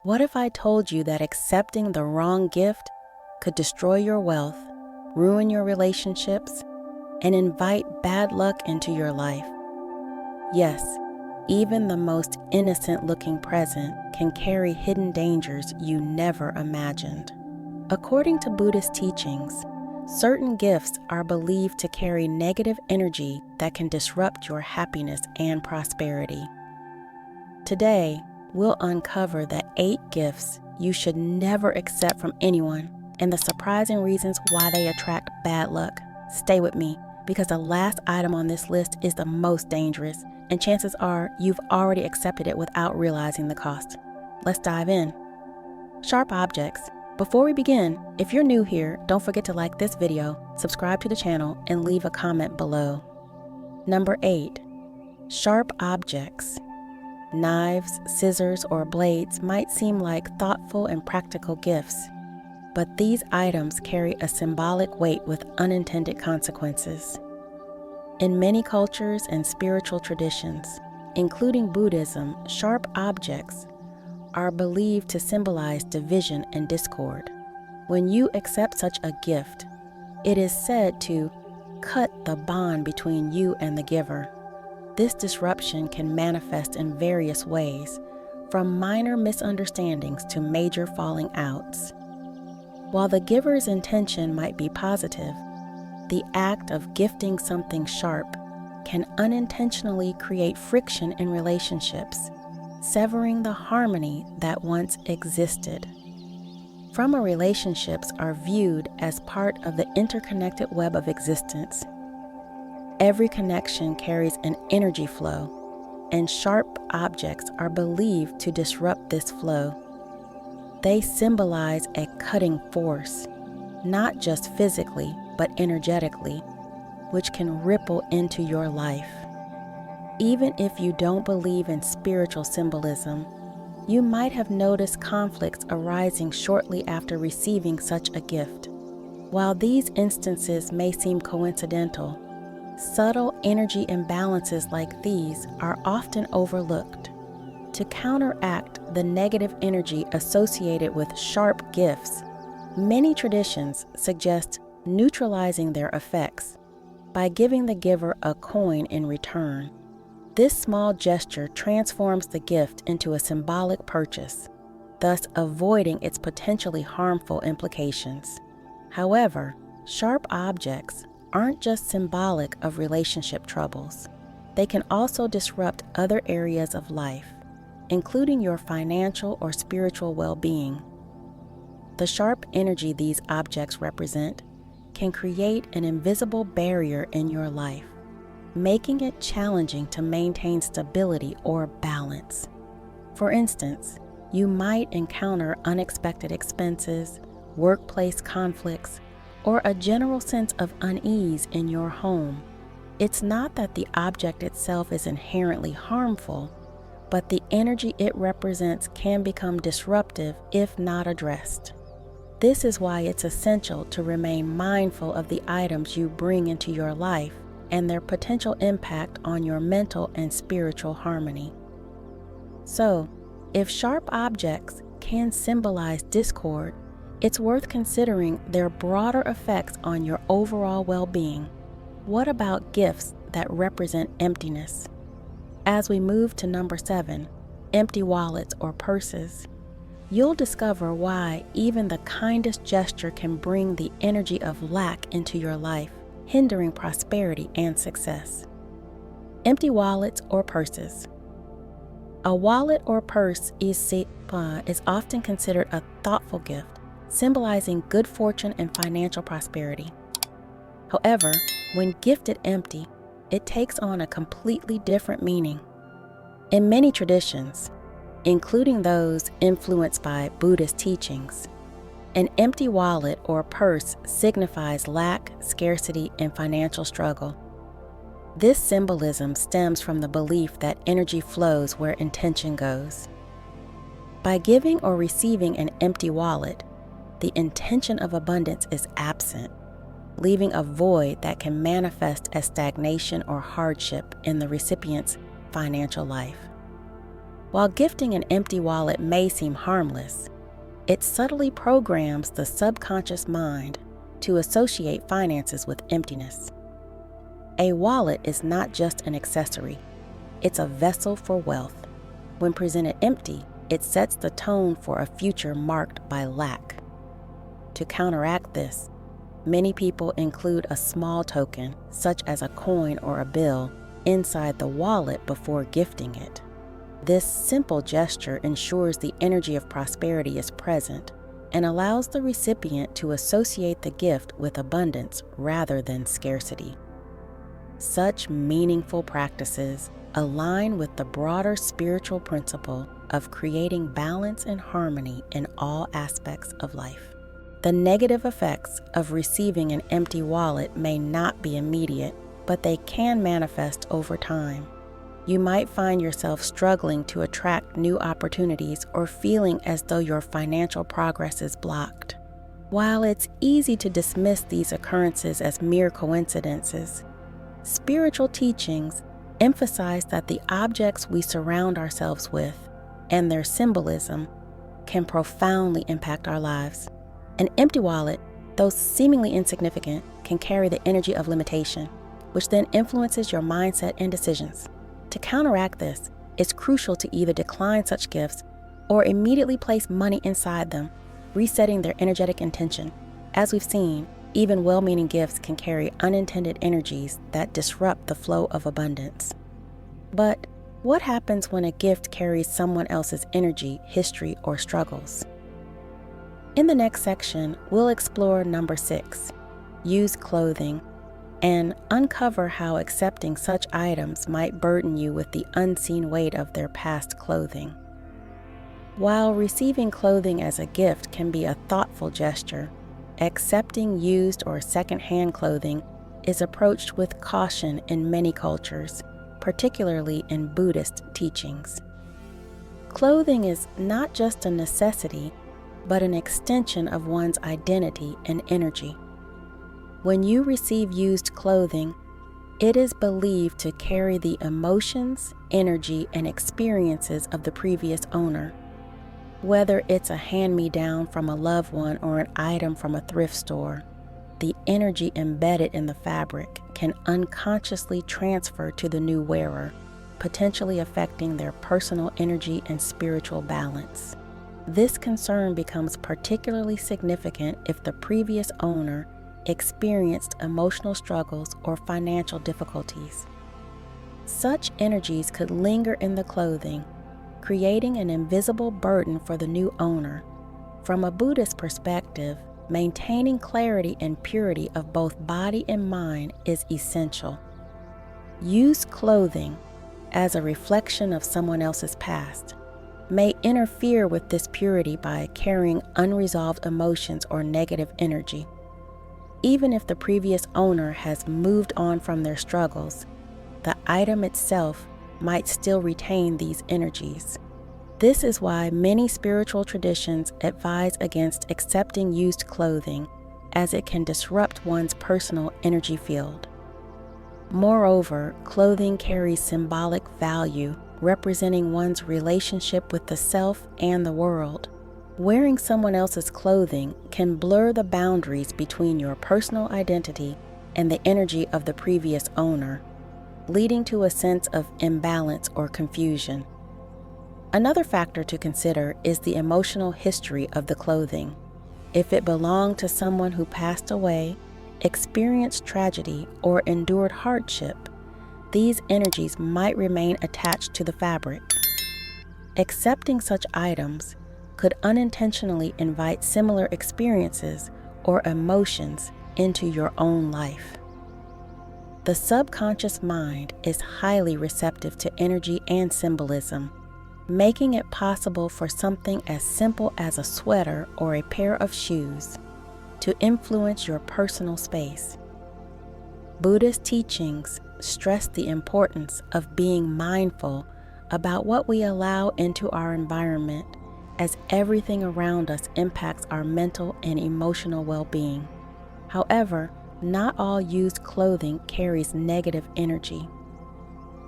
What if I told you that accepting the wrong gift could destroy your wealth, ruin your relationships, and invite bad luck into your life? Yes, even the most innocent-looking present can carry hidden dangers you never imagined. According to Buddhist teachings, certain gifts are believed to carry negative energy that can disrupt your happiness and prosperity. Today, we'll uncover the 8 gifts you should never accept from anyone and the surprising reasons why they attract bad luck. Stay with me, because the last item on this list is the most dangerous, and chances are you've already accepted it without realizing the cost. Let's dive in. Sharp objects. Before we begin, if you're new here, don't forget to like this video, subscribe to the channel, and leave a comment below. Number 8. Sharp objects. Knives, scissors, or blades might seem like thoughtful and practical gifts, but these items carry a symbolic weight with unintended consequences. In many cultures and spiritual traditions, including Buddhism, sharp objects are believed to symbolize division and discord. When you accept such a gift, it is said to cut the bond between you and the giver. This disruption can manifest in various ways, from minor misunderstandings to major falling outs. While the giver's intention might be positive, the act of gifting something sharp can unintentionally create friction in relationships, severing the harmony that once existed. From relationships are viewed as part of the interconnected web of existence. Every connection carries an energy flow, and sharp objects are believed to disrupt this flow. They symbolize a cutting force, not just physically, but energetically, which can ripple into your life. Even if you don't believe in spiritual symbolism, you might have noticed conflicts arising shortly after receiving such a gift. While these instances may seem coincidental, subtle energy imbalances like these are often overlooked. To counteract the negative energy associated with sharp gifts, many traditions suggest neutralizing their effects by giving the giver a coin in return. This small gesture transforms the gift into a symbolic purchase, thus avoiding its potentially harmful implications. However, sharp objects aren't just symbolic of relationship troubles. They can also disrupt other areas of life, including your financial or spiritual well-being. The sharp energy these objects represent can create an invisible barrier in your life, making it challenging to maintain stability or balance. For instance, you might encounter unexpected expenses, workplace conflicts, or a general sense of unease in your home. It's not that the object itself is inherently harmful, but the energy it represents can become disruptive if not addressed. This is why it's essential to remain mindful of the items you bring into your life and their potential impact on your mental and spiritual harmony. So, if sharp objects can symbolize discord, it's worth considering their broader effects on your overall well-being. What about gifts that represent emptiness? As we move to number 7, empty wallets or purses, you'll discover why even the kindest gesture can bring the energy of lack into your life, hindering prosperity and success. Empty wallets or purses. A wallet or purse is often considered a thoughtful gift, symbolizing good fortune and financial prosperity. However, when gifted empty, it takes on a completely different meaning. In many traditions, including those influenced by Buddhist teachings, an empty wallet or purse signifies lack, scarcity, and financial struggle. This symbolism stems from the belief that energy flows where intention goes. By giving or receiving an empty wallet, the intention of abundance is absent, leaving a void that can manifest as stagnation or hardship in the recipient's financial life. While gifting an empty wallet may seem harmless, it subtly programs the subconscious mind to associate finances with emptiness. A wallet is not just an accessory, it's a vessel for wealth. When presented empty, it sets the tone for a future marked by lack. To counteract this, many people include a small token, such as a coin or a bill, inside the wallet before gifting it. This simple gesture ensures the energy of prosperity is present and allows the recipient to associate the gift with abundance rather than scarcity. Such meaningful practices align with the broader spiritual principle of creating balance and harmony in all aspects of life. The negative effects of receiving an empty wallet may not be immediate, but they can manifest over time. You might find yourself struggling to attract new opportunities or feeling as though your financial progress is blocked. While it's easy to dismiss these occurrences as mere coincidences, spiritual teachings emphasize that the objects we surround ourselves with and their symbolism can profoundly impact our lives. An empty wallet, though seemingly insignificant, can carry the energy of limitation, which then influences your mindset and decisions. To counteract this, it's crucial to either decline such gifts or immediately place money inside them, resetting their energetic intention. As we've seen, even well-meaning gifts can carry unintended energies that disrupt the flow of abundance. But what happens when a gift carries someone else's energy, history, or struggles? In the next section, we'll explore number 6, used clothing, and uncover how accepting such items might burden you with the unseen weight of their past clothing. While receiving clothing as a gift can be a thoughtful gesture, accepting used or second-hand clothing is approached with caution in many cultures, particularly in Buddhist teachings. Clothing is not just a necessity, but an extension of one's identity and energy. When you receive used clothing, it is believed to carry the emotions, energy, and experiences of the previous owner. Whether it's a hand-me-down from a loved one or an item from a thrift store, the energy embedded in the fabric can unconsciously transfer to the new wearer, potentially affecting their personal energy and spiritual balance. This concern becomes particularly significant if the previous owner experienced emotional struggles or financial difficulties. Such energies could linger in the clothing, creating an invisible burden for the new owner. From a Buddhist perspective, maintaining clarity and purity of both body and mind is essential. Used clothing, as a reflection of someone else's past, may interfere with this purity by carrying unresolved emotions or negative energy. Even if the previous owner has moved on from their struggles, the item itself might still retain these energies. This is why many spiritual traditions advise against accepting used clothing, as it can disrupt one's personal energy field. Moreover, clothing carries symbolic value, representing one's relationship with the self and the world. Wearing someone else's clothing can blur the boundaries between your personal identity and the energy of the previous owner, leading to a sense of imbalance or confusion. Another factor to consider is the emotional history of the clothing. If it belonged to someone who passed away, experienced tragedy, or endured hardship, these energies might remain attached to the fabric. Accepting such items could unintentionally invite similar experiences or emotions into your own life. The subconscious mind is highly receptive to energy and symbolism, making it possible for something as simple as a sweater or a pair of shoes to influence your personal space. Buddhist teachings stress the importance of being mindful about what we allow into our environment, as everything around us impacts our mental and emotional well-being. However, not all used clothing carries negative energy.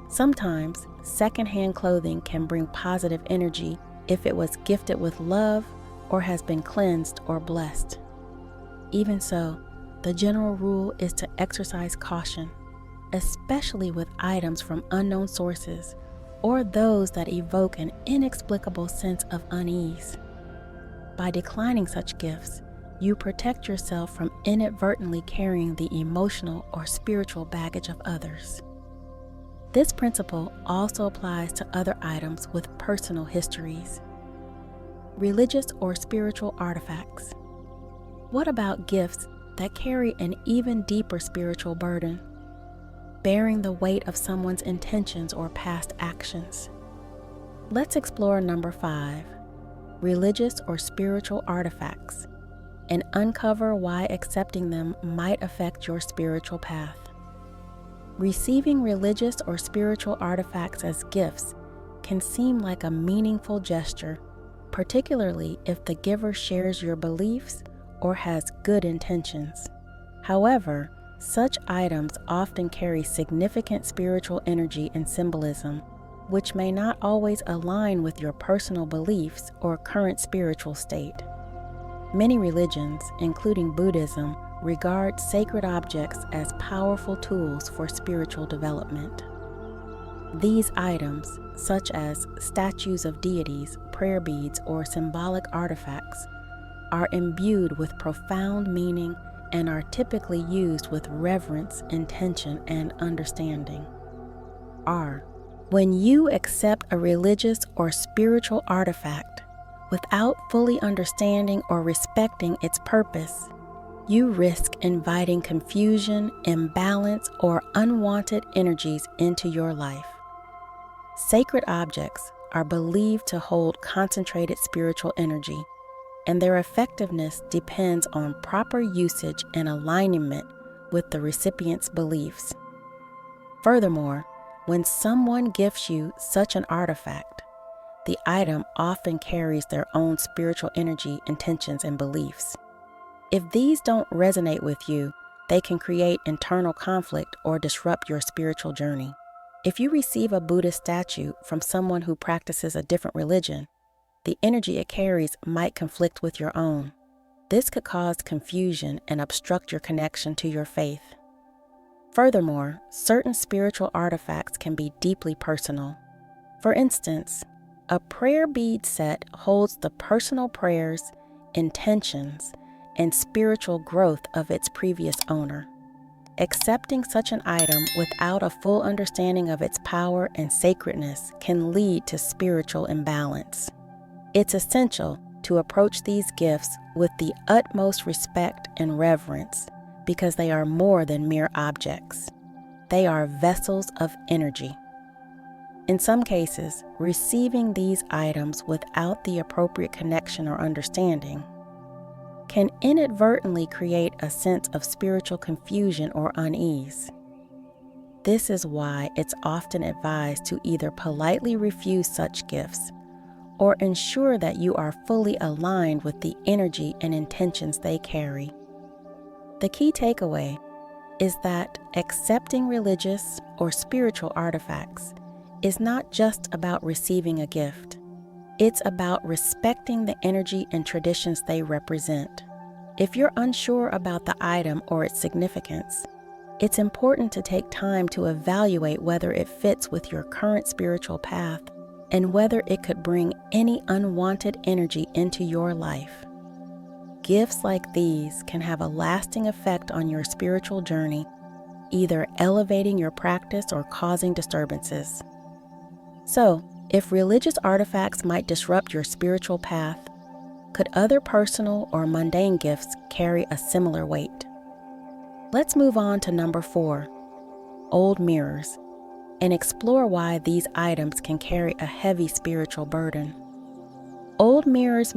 Sometimes, secondhand clothing can bring positive energy if it was gifted with love or has been cleansed or blessed. Even so, the general rule is to exercise caution, especially with items from unknown sources or those that evoke an inexplicable sense of unease. By declining such gifts, you protect yourself from inadvertently carrying the emotional or spiritual baggage of others. This principle also applies to other items with personal histories. Religious or spiritual artifacts. What about gifts that carry an even deeper spiritual burden, bearing the weight of someone's intentions or past actions? Let's explore number 5, religious or spiritual artifacts, and uncover why accepting them might affect your spiritual path. Receiving religious or spiritual artifacts as gifts can seem like a meaningful gesture, particularly if the giver shares your beliefs or has good intentions. However, such items often carry significant spiritual energy and symbolism, which may not always align with your personal beliefs or current spiritual state. Many religions, including Buddhism, regard sacred objects as powerful tools for spiritual development. These items, such as statues of deities, prayer beads, or symbolic artifacts, are imbued with profound meaning and are typically used with reverence, intention, and understanding. When you accept a religious or spiritual artifact without fully understanding or respecting its purpose, you risk inviting confusion, imbalance, or unwanted energies into your life. Sacred objects are believed to hold concentrated spiritual energy, and their effectiveness depends on proper usage and alignment with the recipient's beliefs. Furthermore, when someone gifts you such an artifact, the item often carries their own spiritual energy, intentions, and beliefs. If these don't resonate with you, they can create internal conflict or disrupt your spiritual journey. If you receive a Buddhist statue from someone who practices a different religion, the energy it carries might conflict with your own. This could cause confusion and obstruct your connection to your faith. Furthermore, certain spiritual artifacts can be deeply personal. For instance, a prayer bead set holds the personal prayers, intentions, and spiritual growth of its previous owner. Accepting such an item without a full understanding of its power and sacredness can lead to spiritual imbalance. It's essential to approach these gifts with the utmost respect and reverence because they are more than mere objects. They are vessels of energy. In some cases, receiving these items without the appropriate connection or understanding can inadvertently create a sense of spiritual confusion or unease. This is why it's often advised to either politely refuse such gifts or ensure that you are fully aligned with the energy and intentions they carry. The key takeaway is that accepting religious or spiritual artifacts is not just about receiving a gift. It's about respecting the energy and traditions they represent. If you're unsure about the item or its significance, it's important to take time to evaluate whether it fits with your current spiritual path and whether it could bring any unwanted energy into your life. Gifts like these can have a lasting effect on your spiritual journey, either elevating your practice or causing disturbances. So, if religious artifacts might disrupt your spiritual path, could other personal or mundane gifts carry a similar weight? Let's move on to number 4, old mirrors, and explore why these items can carry a heavy spiritual burden. Old mirrors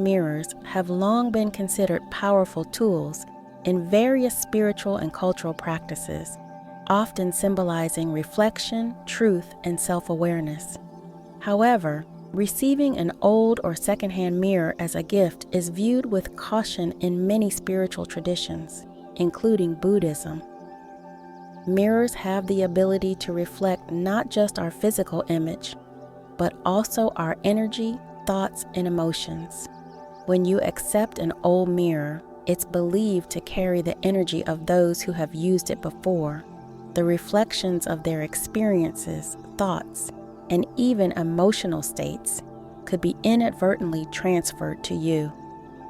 have long been considered powerful tools in various spiritual and cultural practices, often symbolizing reflection, truth, and self-awareness. However, receiving an old or secondhand mirror as a gift is viewed with caution in many spiritual traditions, including Buddhism. Mirrors have the ability to reflect not just our physical image, but also our energy, thoughts, and emotions. When you accept an old mirror, it's believed to carry the energy of those who have used it before, the reflections of their experiences, thoughts, and even emotional states could be inadvertently transferred to you.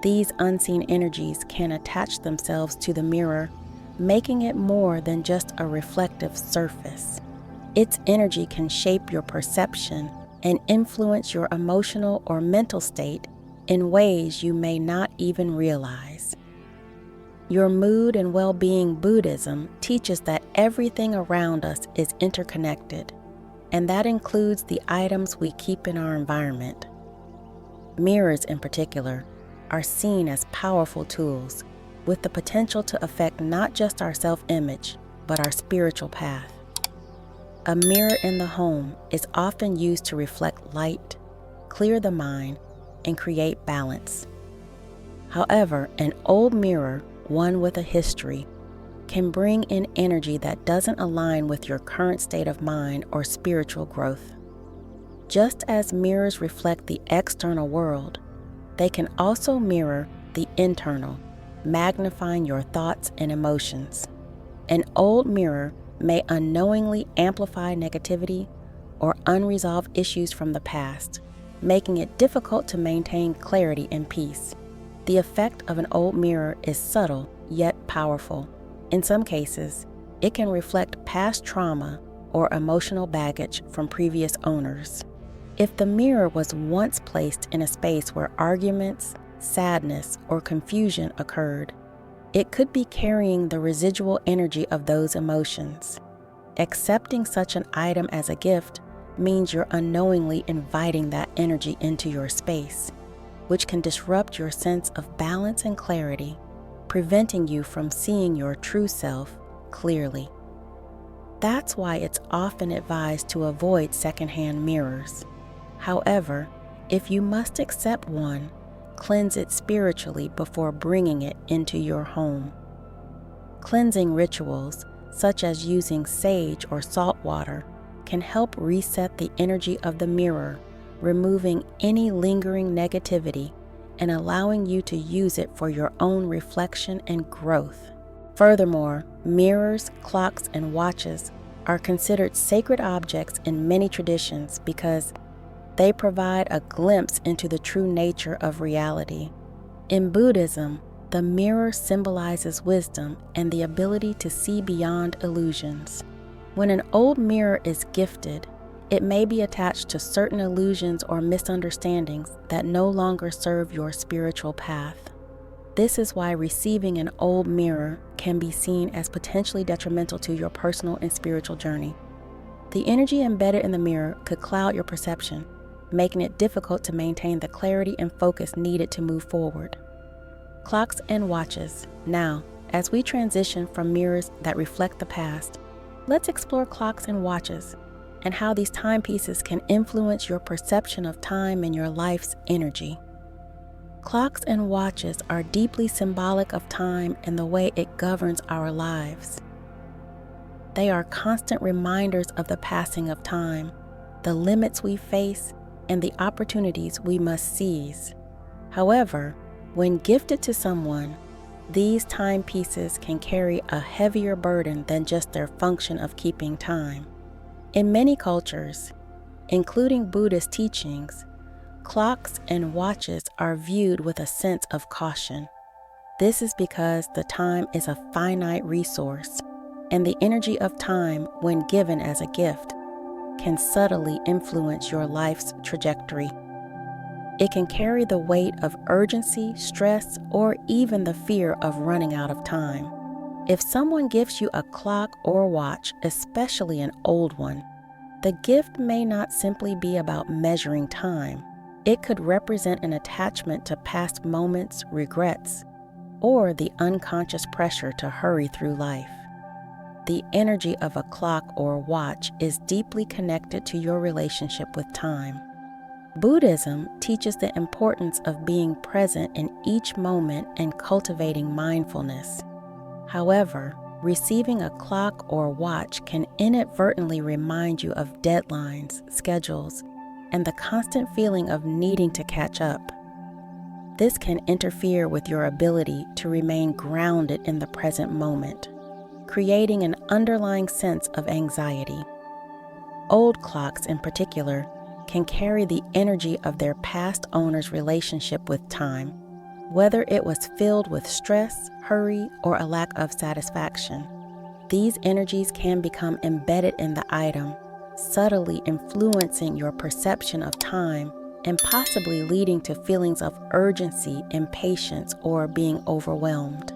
These unseen energies can attach themselves to the mirror, making it more than just a reflective surface. Its energy can shape your perception and influence your emotional or mental state in ways you may not even realize. Your mood and well-being Buddhism teaches that everything around us is interconnected, and that includes the items we keep in our environment. Mirrors, in particular, are seen as powerful tools with the potential to affect not just our self-image, but our spiritual path. A mirror in the home is often used to reflect light, clear the mind, and create balance. However, an old mirror, one with a history, can bring in energy that doesn't align with your current state of mind or spiritual growth. Just as mirrors reflect the external world, they can also mirror the internal, magnifying your thoughts and emotions. An old mirror may unknowingly amplify negativity or unresolved issues from the past, making it difficult to maintain clarity and peace. The effect of an old mirror is subtle yet powerful. In some cases, it can reflect past trauma or emotional baggage from previous owners. If the mirror was once placed in a space where arguments, sadness, or confusion occurred, it could be carrying the residual energy of those emotions. Accepting such an item as a gift means you're unknowingly inviting that energy into your space, which can disrupt your sense of balance and clarity, preventing you from seeing your true self clearly. That's why it's often advised to avoid secondhand mirrors. However, if you must accept one, cleanse it spiritually before bringing it into your home. Cleansing rituals, such as using sage or salt water, can help reset the energy of the mirror, removing any lingering negativity and allowing you to use it for your own reflection and growth. Furthermore, mirrors, clocks, and watches are considered sacred objects in many traditions because they provide a glimpse into the true nature of reality. In Buddhism, the mirror symbolizes wisdom and the ability to see beyond illusions. When an old mirror is gifted, it may be attached to certain illusions or misunderstandings that no longer serve your spiritual path. This is why receiving an old mirror can be seen as potentially detrimental to your personal and spiritual journey. The energy embedded in the mirror could cloud your perception, making it difficult to maintain the clarity and focus needed to move forward. Clocks and watches. Now, as we transition from mirrors that reflect the past, let's explore clocks and watches and how these timepieces can influence your perception of time and your life's energy. Clocks and watches are deeply symbolic of time and the way it governs our lives. They are constant reminders of the passing of time, the limits we face, and the opportunities we must seize. However, when gifted to someone, these timepieces can carry a heavier burden than just their function of keeping time. In many cultures, including Buddhist teachings, clocks and watches are viewed with a sense of caution. This is because the time is a finite resource, and the energy of time, when given as a gift, can subtly influence your life's trajectory. It can carry the weight of urgency, stress, or even the fear of running out of time. If someone gives you a clock or watch, especially an old one, the gift may not simply be about measuring time. It could represent an attachment to past moments, regrets, or the unconscious pressure to hurry through life. The energy of a clock or watch is deeply connected to your relationship with time. Buddhism teaches the importance of being present in each moment and cultivating mindfulness. However, receiving a clock or watch can inadvertently remind you of deadlines, schedules, and the constant feeling of needing to catch up. This can interfere with your ability to remain grounded in the present moment, creating an underlying sense of anxiety. Old clocks, in particular, can carry the energy of their past owner's relationship with time, whether it was filled with stress, hurry, or a lack of satisfaction. These energies can become embedded in the item, subtly influencing your perception of time and possibly leading to feelings of urgency, impatience, or being overwhelmed.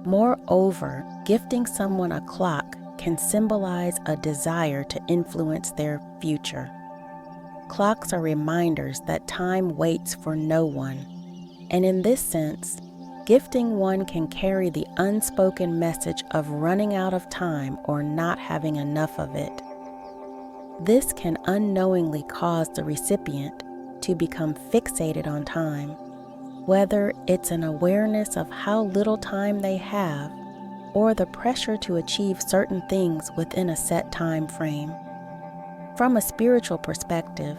Moreover, gifting someone a clock can symbolize a desire to influence their future. Clocks are reminders that time waits for no one, and in this sense, gifting one can carry the unspoken message of running out of time or not having enough of it. This can unknowingly cause the recipient to become fixated on time, whether it's an awareness of how little time they have or the pressure to achieve certain things within a set time frame. From a spiritual perspective,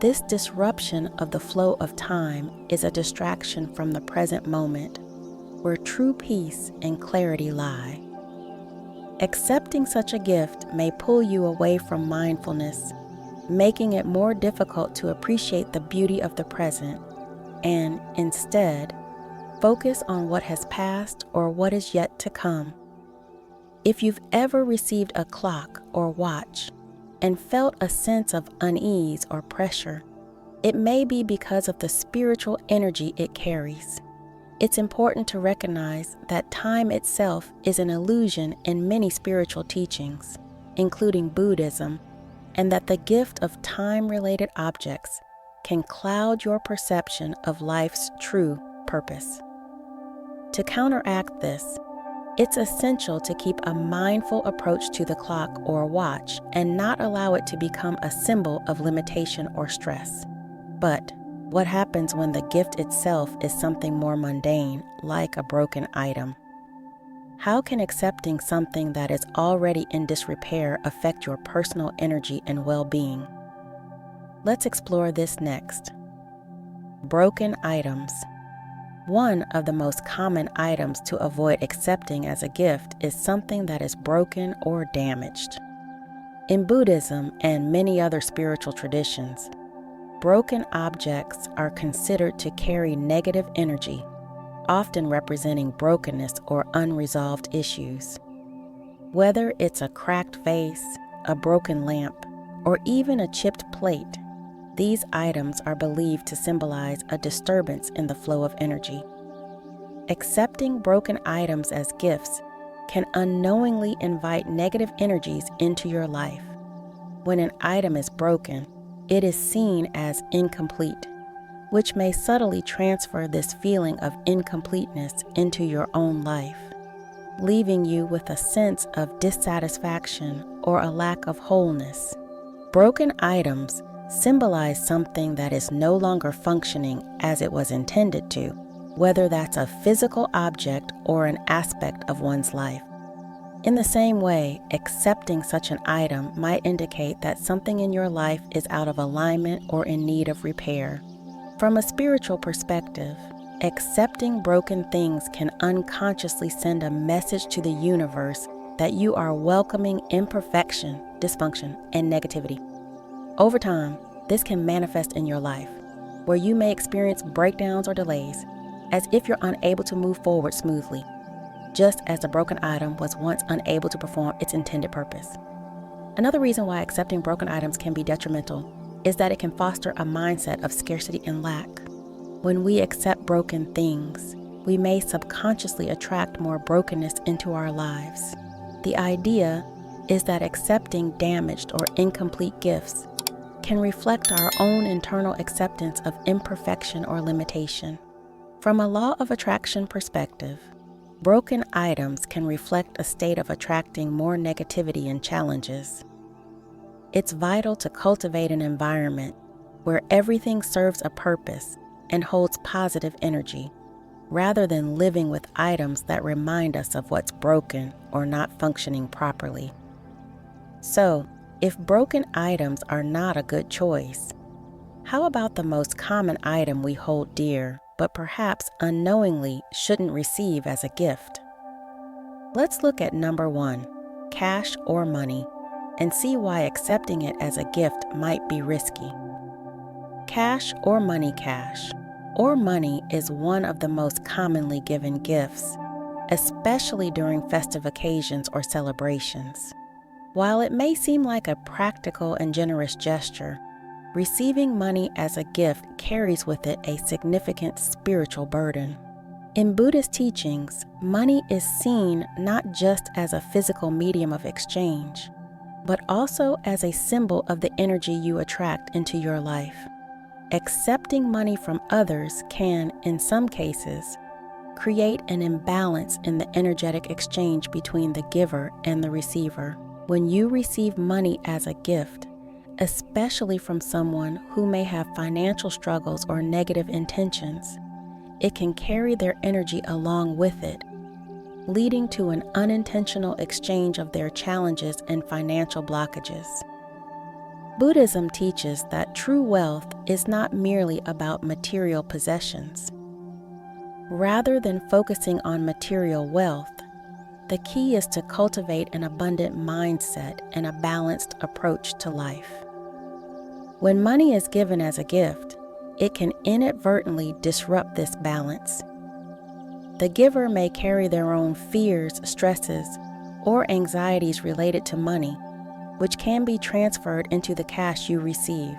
this disruption of the flow of time is a distraction from the present moment, where true peace and clarity lie. Accepting such a gift may pull you away from mindfulness, making it more difficult to appreciate the beauty of the present, and instead, focus on what has passed or what is yet to come. If you've ever received a clock or watch and felt a sense of unease or pressure, it may be because of the spiritual energy it carries. It's important to recognize that time itself is an illusion in many spiritual teachings, including Buddhism, and that the gift of time-related objects can cloud your perception of life's true purpose. To counteract this, it's essential to keep a mindful approach to the clock or watch and not allow it to become a symbol of limitation or stress. But what happens when the gift itself is something more mundane, like a broken item? How can accepting something that is already in disrepair affect your personal energy and well-being? Let's explore this next. Broken items. One of the most common items to avoid accepting as a gift is something that is broken or damaged. In Buddhism and many other spiritual traditions, broken objects are considered to carry negative energy, often representing brokenness or unresolved issues. Whether it's a cracked vase, a broken lamp, or even a chipped plate, these items are believed to symbolize a disturbance in the flow of energy. Accepting broken items as gifts can unknowingly invite negative energies into your life. When an item is broken, it is seen as incomplete, which may subtly transfer this feeling of incompleteness into your own life, leaving you with a sense of dissatisfaction or a lack of wholeness. Broken items symbolize something that is no longer functioning as it was intended to, whether that's a physical object or an aspect of one's life. In the same way, accepting such an item might indicate that something in your life is out of alignment or in need of repair. From a spiritual perspective, accepting broken things can unconsciously send a message to the universe that you are welcoming imperfection, dysfunction, and negativity. Over time, this can manifest in your life, where you may experience breakdowns or delays, as if you're unable to move forward smoothly, just as the broken item was once unable to perform its intended purpose. Another reason why accepting broken items can be detrimental is that it can foster a mindset of scarcity and lack. When we accept broken things, we may subconsciously attract more brokenness into our lives. The idea is that accepting damaged or incomplete gifts can reflect our own internal acceptance of imperfection or limitation. From a law of attraction perspective, broken items can reflect a state of attracting more negativity and challenges. It's vital to cultivate an environment where everything serves a purpose and holds positive energy. rather than living with items that remind us of what's broken or not functioning properly. So, if broken items are not a good choice, how about the most common item we hold dear, but perhaps unknowingly shouldn't receive as a gift? Let's look at number 1, cash or money, and see why accepting it as a gift might be risky. Cash or money. Cash or money is one of the most commonly given gifts, especially during festive occasions or celebrations. While it may seem like a practical and generous gesture, receiving money as a gift carries with it a significant spiritual burden. In Buddhist teachings, money is seen not just as a physical medium of exchange, but also as a symbol of the energy you attract into your life. Accepting money from others can, in some cases, create an imbalance in the energetic exchange between the giver and the receiver. When you receive money as a gift, especially from someone who may have financial struggles or negative intentions, it can carry their energy along with it, leading to an unintentional exchange of their challenges and financial blockages. Buddhism teaches that true wealth is not merely about material possessions. Rather than focusing on material wealth, the key is to cultivate an abundant mindset and a balanced approach to life. When money is given as a gift, it can inadvertently disrupt this balance. The giver may carry their own fears, stresses, or anxieties related to money, which can be transferred into the cash you receive.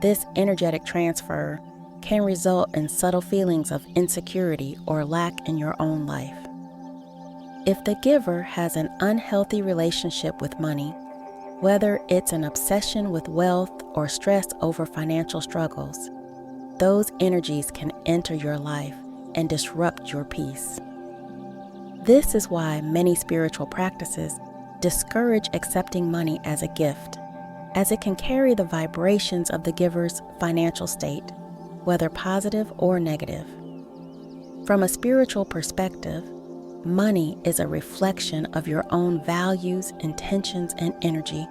This energetic transfer can result in subtle feelings of insecurity or lack in your own life. If the giver has an unhealthy relationship with money, whether it's an obsession with wealth or stress over financial struggles, those energies can enter your life and disrupt your peace. This is why many spiritual practices discourage accepting money as a gift, as it can carry the vibrations of the giver's financial state, whether positive or negative. From a spiritual perspective, money is a reflection of your own values, intentions, and energy.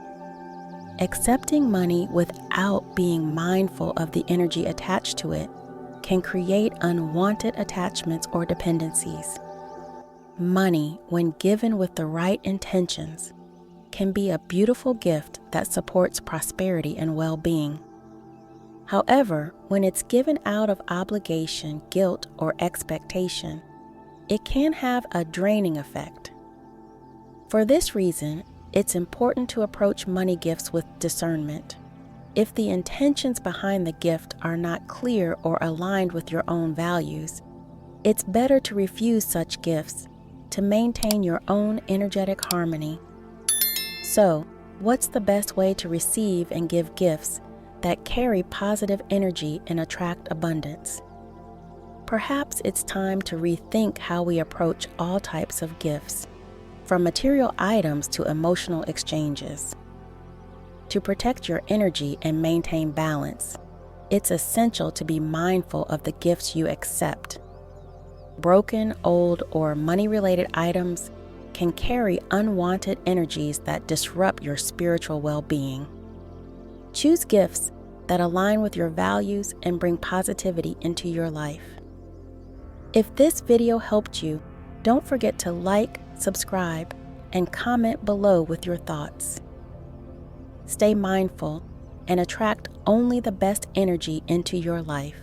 Accepting money without being mindful of the energy attached to it can create unwanted attachments or dependencies. Money, when given with the right intentions, can be a beautiful gift that supports prosperity and well-being. However, when it's given out of obligation, guilt, or expectation, it can have a draining effect. For this reason, it's important to approach money gifts with discernment. If the intentions behind the gift are not clear or aligned with your own values, it's better to refuse such gifts to maintain your own energetic harmony. So, what's the best way to receive and give gifts that carry positive energy and attract abundance? Perhaps it's time to rethink how we approach all types of gifts, from material items to emotional exchanges. To protect your energy and maintain balance, it's essential to be mindful of the gifts you accept. Broken, old, or money-related items can carry unwanted energies that disrupt your spiritual well-being. Choose gifts that align with your values and bring positivity into your life. If this video helped you, don't forget to like, subscribe, and comment below with your thoughts. Stay mindful and attract only the best energy into your life.